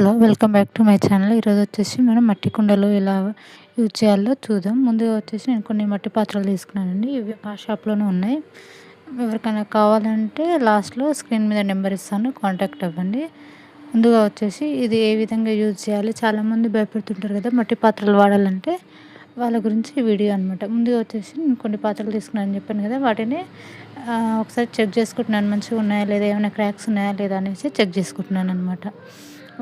Hello, welcome back to my channel. ఈరోజు వచ్చేసి మనం మట్టి కుండలు ఎలా యూజ్ చేయాలో చూద్దాం. ముందుగా వచ్చేసి నేను కొన్ని మట్టి పాత్రలు తీసుకున్నానండి. ఇవి మా షాప్లోనే ఉన్నాయి. ఎవరికైనా కావాలంటే లాస్ట్లో స్క్రీన్ మీద నెంబర్ ఇస్తాను, కాంటాక్ట్ అవ్వండి. ముందుగా వచ్చేసి ఇది ఏ విధంగా యూజ్ చేయాలి, చాలామంది భయపడుతుంటారు కదా మట్టి పాత్రలు వాడాలంటే, వాళ్ళ గురించి ఈ వీడియో అనమాట. ముందుగా వచ్చేసి నేను కొన్ని పాత్రలు తీసుకున్నానని చెప్పాను కదా, వాటిని ఒకసారి చెక్ చేసుకుంటున్నాను, మంచిగా ఉన్నాయా లేదా, ఏమైనా క్రాక్స్ ఉన్నాయా లేదా అనేసి చెక్ చేసుకుంటున్నాను అనమాట.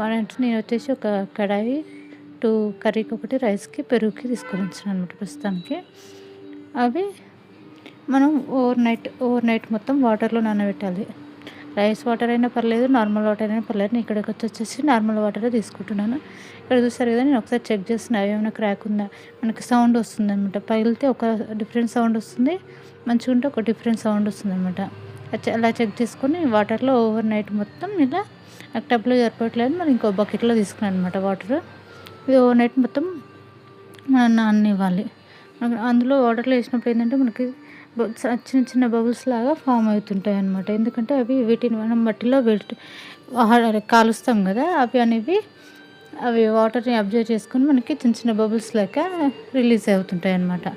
వాడంటే నేను వచ్చేసి ఒక కడాయి, 2 కర్రీకి ఒకటి, రైస్కి, పెరుగుకి తీసుకొని వచ్చాను అనమాట ప్రస్తుతానికి. అవి మనం ఓవర్ నైట్ మొత్తం వాటర్లో నానబెట్టాలి. రైస్ వాటర్ అయినా పర్లేదు, నార్మల్ వాటర్ అయినా పర్లేదు. నేను ఇక్కడికి వచ్చేసి నార్మల్ వాటరే తీసుకుంటున్నాను. ఇక్కడ చూస్తారు కదా, నేను ఒకసారి చెక్ చేస్తున్నా ఏమైనా క్రాక్ ఉందా. మనకి సౌండ్ వస్తుంది అనమాట, పగిలితే ఒక డిఫరెంట్ సౌండ్ వస్తుంది, మంచిగా ఉంటే ఒక డిఫరెంట్ సౌండ్ వస్తుంది అనమాట. అలా చెక్ చేసుకొని వాటర్లో ఓవర్ నైట్ మొత్తం ఇలా, నాకు టబ్లో సరిపోవట్లేదు, మరి ఇంకో బకెట్లో తీసుకున్నాను అనమాట వాటర్. ఇది ఓవర్ నైట్ మొత్తం మనం నాననివ్వాలి. అందులో వాటర్లో వేసినప్పుడు ఏంటంటే మనకి చిన్న చిన్న బబుల్స్ లాగా ఫామ్ అవుతుంటాయి అనమాట. ఎందుకంటే వీటిని మనం మట్టిలో కాలుస్తాం కదా, అవి వాటర్ని అబ్జర్వ్ చేసుకొని మనకి చిన్న చిన్న బబుల్స్ లాగా రిలీజ్ అవుతుంటాయి అనమాట.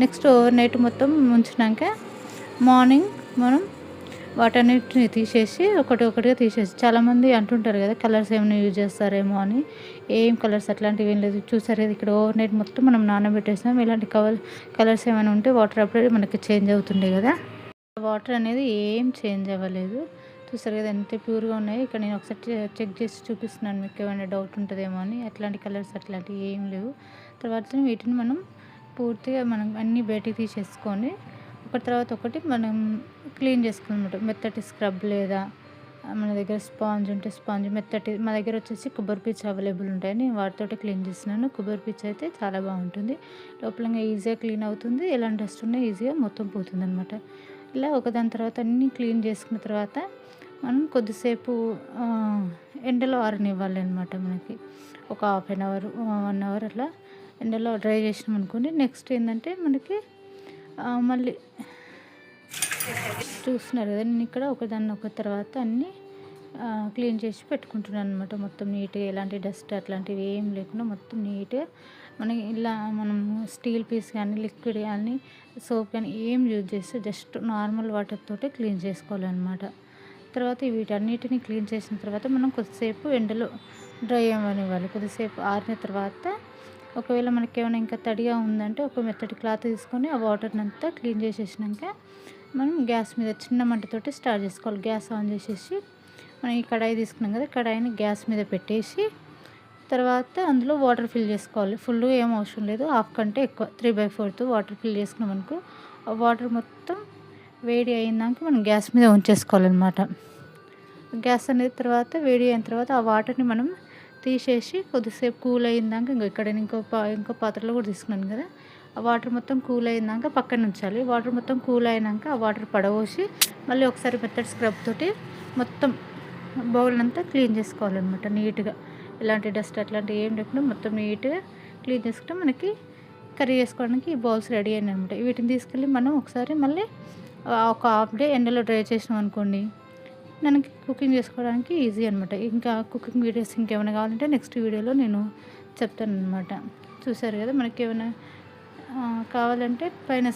నెక్స్ట్ ఓవర్ నైట్ మొత్తం ఉంచినాక మార్నింగ్ మనం వాటన్నిటిని తీసేసి ఒకటిగా తీసేసి, చాలామంది అంటుంటారు కదా కలర్స్ ఏమైనా యూజ్ చేస్తారేమో అని. ఏం కలర్స్ అట్లాంటివి ఏం లేదు. చూసారు కదా, ఇక్కడ ఓవర్ నైట్ మొత్తం మనం నానబెట్టేసాం. ఇలాంటి కలర్స్ ఏమైనా ఉంటే వాటర్ అప్పుడే మనకి చేంజ్ అవుతుండే కదా, వాటర్ అనేది ఏం చేంజ్ అవ్వలేదు. చూసారు కదా ఎంత ప్యూర్గా ఉన్నాయి. ఇక్కడ నేను ఒకసారి చెక్ చేసి చూపిస్తున్నాను, మీకు ఏమైనా డౌట్ ఉంటుందేమో అని. అట్లాంటి కలర్స్ అట్లాంటివి ఏం లేవు. తర్వాత వీటిని మనం పూర్తిగా అన్నీ బయటికి తీసేసుకొని ఒకటి తర్వాత ఒకటి మనం క్లీన్ చేసుకోవాలన్నమాట. మెత్తటి స్క్రబ్ లేదా మన దగ్గర స్పాంజ్ ఉంటే స్పాంజ్, మెత్తటి, మా దగ్గర వచ్చేసి కొబ్బరి పీచు అవైలబుల్ ఉంటాయని వాటితోటి క్లీన్ చేస్తున్నాను. కొబ్బరి పీచు అయితే చాలా బాగుంటుంది, లోపలంగా ఈజీగా క్లీన్ అవుతుంది, ఎలాంటి డస్ట్ ఉన్నా ఈజీగా మొత్తం పోతుంది అనమాట. ఇలా ఒకదాని తర్వాత అన్నీ క్లీన్ చేసుకున్న తర్వాత మనం కొద్దిసేపు ఎండలో ఆరనివ్వాలి అనమాట. మనకి ఒక హాఫ్ అన్ అవర్ 1 అవర్ అట్లా ఎండలో డ్రై చేసినాం అనుకోండి. నెక్స్ట్ ఏంటంటే మనకి మళ్ళీ చూస్తున్నారు కదా, నేను ఇక్కడ ఒకదాన్ని ఒక తర్వాత అన్నీ క్లీన్ చేసి పెట్టుకుంటున్నాను అనమాట. మొత్తం నీట్గా, ఎలాంటి డస్ట్ అట్లాంటివి ఏం లేకుండా మొత్తం నీట్గా మనం స్టీల్ పీస్ కానీ, లిక్విడ్ కానీ, సోప్ కానీ ఏం యూజ్ చేస్తే జస్ట్ నార్మల్ వాటర్ తోటే క్లీన్ చేసుకోవాలన్నమాట. తర్వాత వీటన్నిటిని క్లీన్ చేసిన తర్వాత మనం కొద్దిసేపు ఎండలో డ్రై అవ్వనివ్వాలి. కొద్దిసేపు ఆరిన తర్వాత ఒకవేళ మనకి ఏమైనా ఇంకా తడిగా ఉందంటే ఒక మెత్తటి క్లాత్ తీసుకొని ఆ వాటర్ని అంతా క్లీన్ చేసేసినాక మనం గ్యాస్ మీద చిన్న మంటతోటి స్టార్ట్ చేసుకోవాలి. గ్యాస్ ఆన్ చేసేసి మనం ఈ కడాయి తీసుకున్నాం కదా, కడాయిని గ్యాస్ మీద పెట్టేసి తర్వాత అందులో వాటర్ ఫిల్ చేసుకోవాలి. ఫుల్గా ఏం అవసరం లేదు, హాఫ్ కంటే ఎక్కువ, 3/4 వాటర్ ఫిల్ చేసుకున్నాం అనుకో, ఆ వాటర్ మొత్తం వేడి అయినాక మనం గ్యాస్ మీద ఉంచేసుకోవాలన్నమాట. గ్యాస్ అనేది తర్వాత వేడి అయిన తర్వాత ఆ వాటర్ని మనం తీసేసి కొద్దిసేపు కూల్ అయిందాక, ఇక్కడ ఇంకో పాత్రలో కూడా తీసుకున్నాను కదా, ఆ వాటర్ మొత్తం కూల్ అయిందాక పక్కన ఉంచాలి. వాటర్ మొత్తం కూల్ అయినాక ఆ వాటర్ పడవోసి మళ్ళీ ఒకసారి మెత్తటి స్క్రబ్ తోటి మొత్తం బౌల్ అంతా క్లీన్ చేసుకోవాలన్నమాట. నీట్గా ఎలాంటి డస్ట్ అట్లాంటివి ఏం లేకుండా మొత్తం నీట్గా క్లీన్ చేసుకుంటే మనకి కర్రీ చేసుకోవడానికి ఈ బౌల్స్ రెడీ అయినాయి అనమాట. వీటిని తీసుకెళ్ళి మనం ఒకసారి మళ్ళీ ఒక హాఫ్ డే ఎండలో డ్రై చేసినాం అనుకోండి, మనకి కుకింగ్ చేసుకోవడానికి ఈజీ అనమాట. ఇంకా కుకింగ్ వీడియోస్ ఇంకేమైనా కావాలంటే నెక్స్ట్ వీడియోలో నేను చెప్తాను అనమాట. చూసారు కదా, మనకి ఏమైనా కావాలంటే పైన